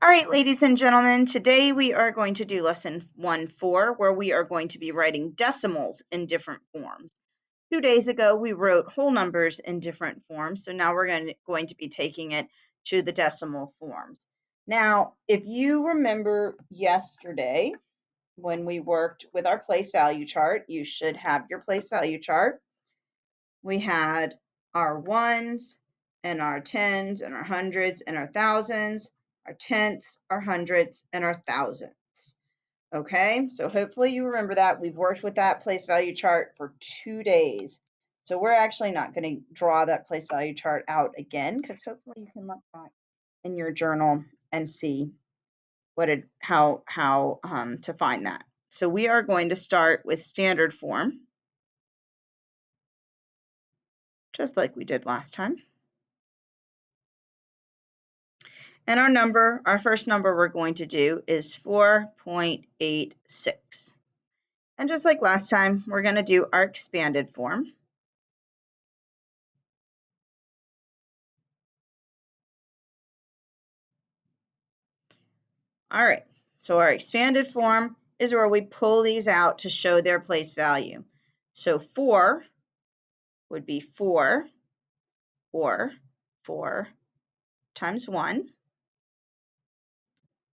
All right, ladies and gentlemen, today we are going to do lesson 1-4, where we are going to be writing decimals in different forms. 2 days ago, we wrote whole numbers in different forms, so now we're going to be taking it to the decimal forms. Now, if you remember yesterday when we worked with our place value chart, you should have your place value chart. We had our ones and our tens and our hundreds and our thousands, our tenths, our hundreds, and our thousands. Okay, so hopefully you remember that. We've worked with that place value chart for 2 days. So we're actually not going to draw that place value chart out again, because hopefully you can look back in your journal and see how to find that. So we are going to start with standard form, just like we did last time. And our first number we're going to do is 4.86. And just like last time, we're going to do our expanded form. All right, so our expanded form is where we pull these out to show their place value. So 4 would be 4 or 4 times 1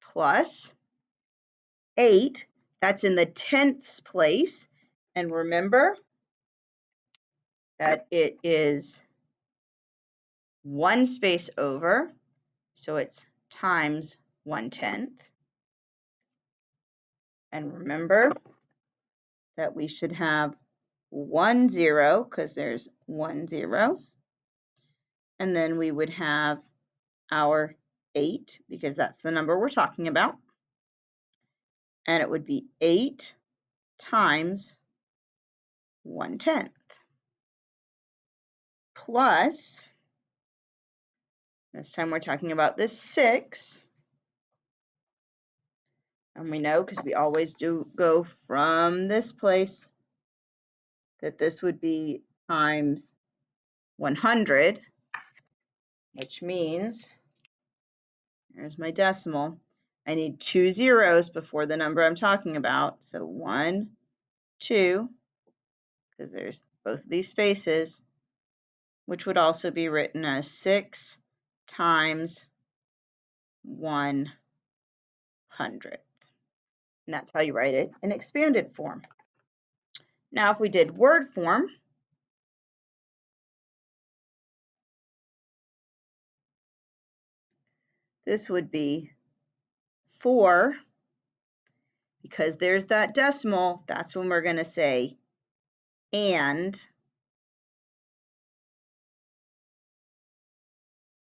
plus 8, that's in the tenths place. And remember that it is 1 space over, so it's times 1/10. And remember that we should have 1 0 because there's 1 0. And then we would have our 8 because that's the number we're talking about. And it would be 8 times 1/10 plus, this time we're talking about this 6. And we know, because we always do go from this place, that this would be times 100, which means, here's my decimal, I need 2 zeros before the number I'm talking about. So 1, 2, because there's both of these spaces, which would also be written as 6 times 100. And that's how you write it in expanded form. Now, if we did word form, this would be 4, because there's that decimal, that's when we're going to say and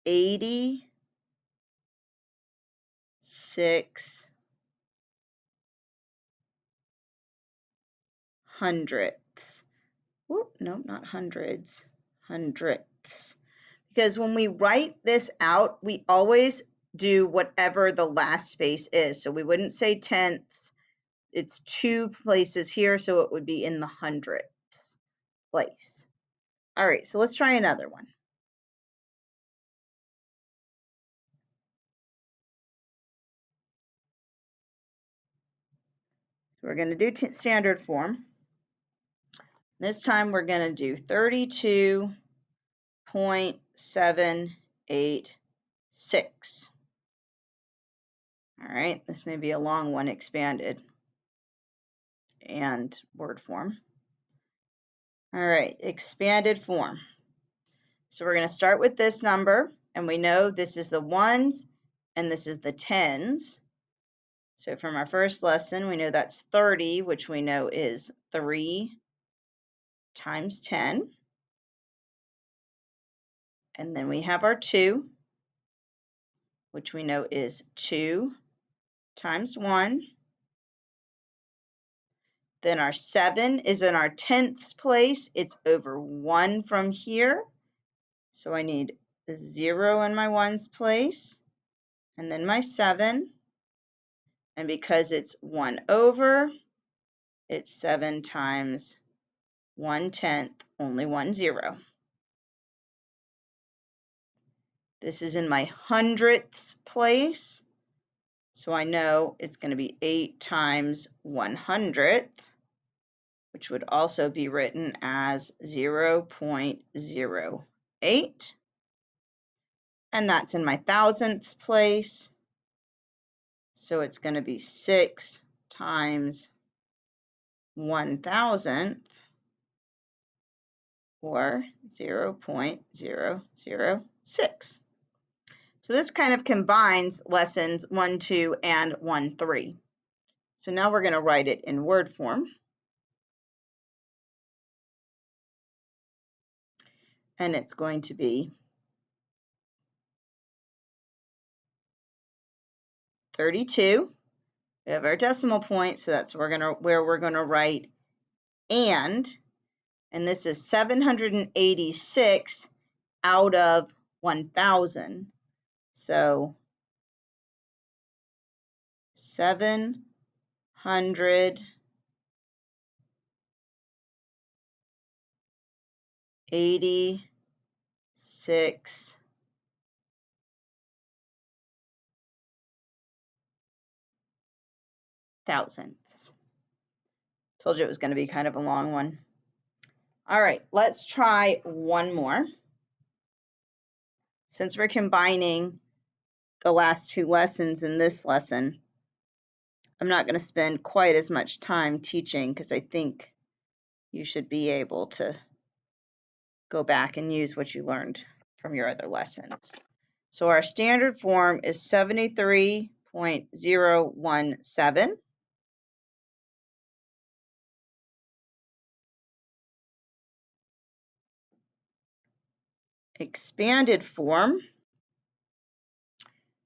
86 hundredths. Whoop, no, not hundreds, hundredths. Because when we write this out, we always do whatever the last space is. So we wouldn't say tenths. It's 2 places here, so it would be in the hundredths place. All right, so let's try another one. So we're going to do standard form. This time we're going to do 32.786. All right, this may be a long one, expanded and word form. All right, expanded form. So we're going to start with this number, and we know this is the ones and this is the tens. So from our first lesson, we know that's 30, which we know is 3 times 10. And then we have our 2, which we know is 2 times 1. Then our 7 is in our tenths place. It's over 1 from here. So I need a 0 in my ones place, and then my 7. And because it's 1 over, it's 7 times 1/10, only 1 0. This is in my hundredths place. So I know it's going to be 8 times 100th, which would also be written as 0.08. And that's in my thousandths place. So it's going to be 6 times 1,000th, or 0.006. So this kind of combines lessons 1, 2, and 1, 3. So now we're going to write it in word form. And it's going to be 32. We have our decimal point, so that's where we're going to write and this is 786 out of 1,000. So 786 thousandths. Told you it was going to be kind of a long one. All right, let's try one more. Since we're combining the last 2 lessons in this lesson, I'm not going to spend quite as much time teaching because I think you should be able to go back and use what you learned from your other lessons. So our standard form is 73.017. Expanded form.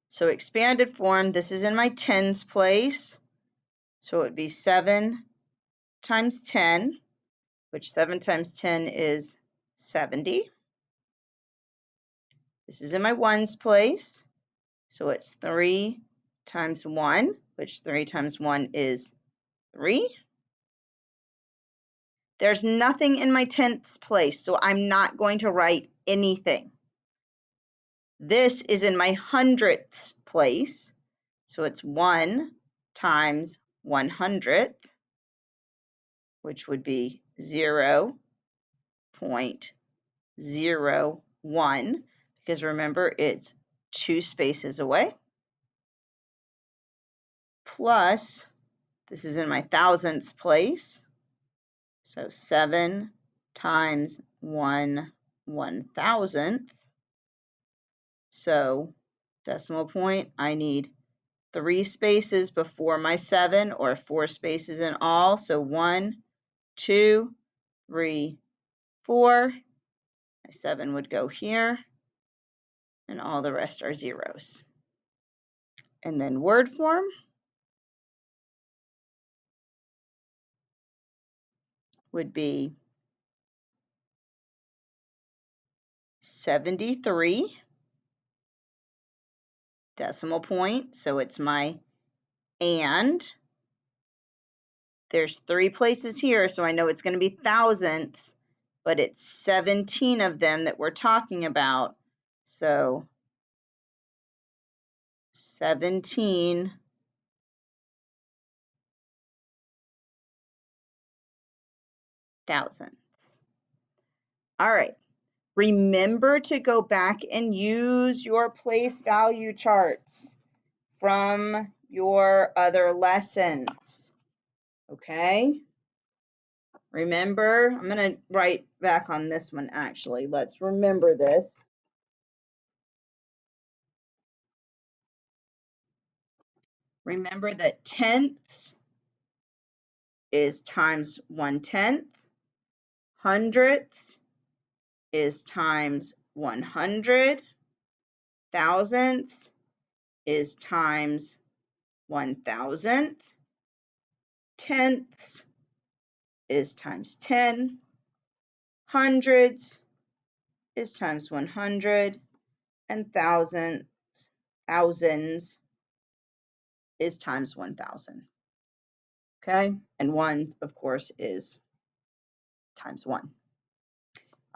So expanded form, this is in my tens place. So it would be 7 times 10, which 7 times 10 is 70. This is in my ones place. So it's 3 times 1, which 3 times 1 is 3. There's nothing in my tenths place, so I'm not going to write anything. This is in my hundredths place, so it's 1 times 100th, which would be 0.01, because remember, it's 2 spaces away, plus, this is in my thousandths place, so 7 times 1/1000th. So decimal point, I need 3 spaces before my 7, or 4 spaces in all. So 1, 2, 3, 4. My 7 would go here, and all the rest are zeros. And then word form would be 73, decimal point, so it's my and. There's 3 places here, so I know it's going to be thousandths, but it's 17 of them that we're talking about. So 17 thousandths. All right. Remember to go back and use your place value charts from your other lessons. Okay? Remember, I'm going to write back on this one actually. Let's remember this. Remember that tenths is times 1/10. Hundredths is times 100. Thousandths is times 1,000th. Tenths is times 10. Hundreds is times 100. And thousands is times 1,000. Okay? And ones, of course, is times 1.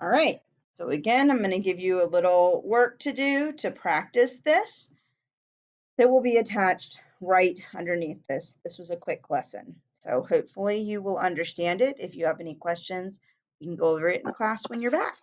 All right. So again, I'm going to give you a little work to do to practice this. that will be attached right underneath this. This was a quick lesson. So hopefully you will understand it. If you have any questions, you can go over it in class when you're back.